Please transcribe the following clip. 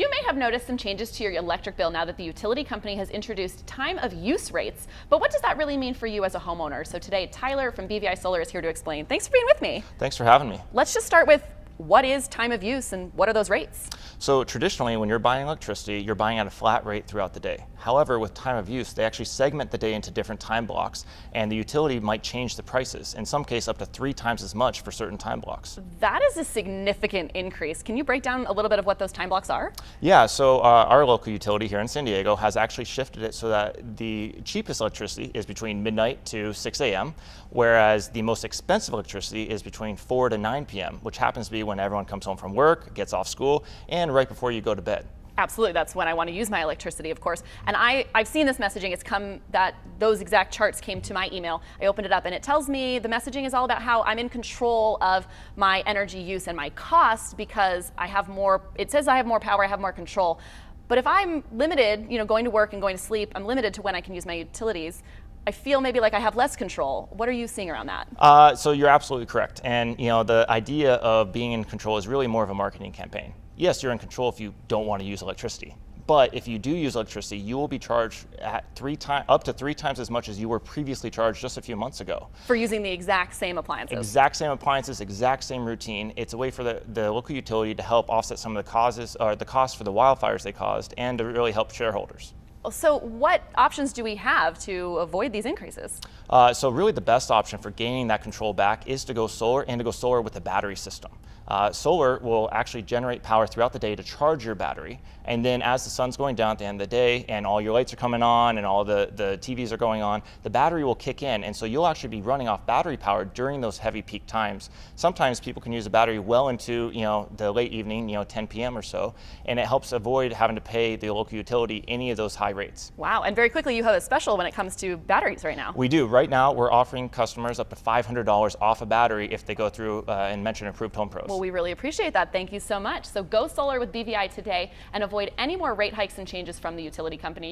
You may have noticed some changes to your electric bill now that the utility company has introduced time of use rates. But what does that really mean for you as a homeowner? So today, Tyler from BVI Solar is here to explain. Thanks for being with me. Thanks for having me. Let's just start with what is time of use and what are those rates? So traditionally, when you're buying electricity, you're buying at a flat rate throughout the day. However, with time of use, they actually segment the day into different time blocks, and the utility might change the prices, in some cases up to 3 times as much for certain time blocks. That is a significant increase. Can you break down a little bit of what those time blocks are? Yeah, so our local utility here in San Diego has actually shifted it so that the cheapest electricity is between midnight to 6 a.m., whereas the most expensive electricity is between 4 to 9 p.m., which happens to be when everyone comes home from work, gets off school, and right before you go to bed. Absolutely, that's when I want to use my electricity, of course. And I've seen this messaging. It's come that those exact charts came to my email. I opened it up and it tells me the messaging is all about how I'm in control of my energy use and my cost because I have more, it says I have more power, I have more control. But if I'm limited, going to work and going to sleep, I'm limited to when I can use my utilities. I feel maybe like I have less control. What are you seeing around that? So you're absolutely correct. And the idea of being in control is really more of a marketing campaign. Yes, you're in control if you don't want to use electricity. But if you do use electricity, you will be charged at up to 3 times as much as you were previously charged just a few months ago. For using the exact same appliances? Exact same appliances, exact same routine. It's a way for the local utility to help offset some of the causes, or the costs for the wildfires they caused, and to really help shareholders. So what options do we have to avoid these increases? So really the best option for gaining that control back is to go solar, and to go solar with a battery system. Solar will actually generate power throughout the day to charge your battery, and then as the sun's going down at the end of the day and all your lights are coming on and all the TVs are going on, the battery will kick in, and so you'll actually be running off battery power during those heavy peak times. Sometimes people can use a battery well into the late evening, 10 p.m. or so, and it helps avoid having to pay the local utility any of those high rates. Wow, and very quickly you have a special when it comes to batteries right now. We do. Right now we're offering customers up to $500 off a battery if they go through and mention Approved Home Pros. Well, we really appreciate that. Thank you so much. So go solar with BVI today and avoid any more rate hikes and changes from the utility company.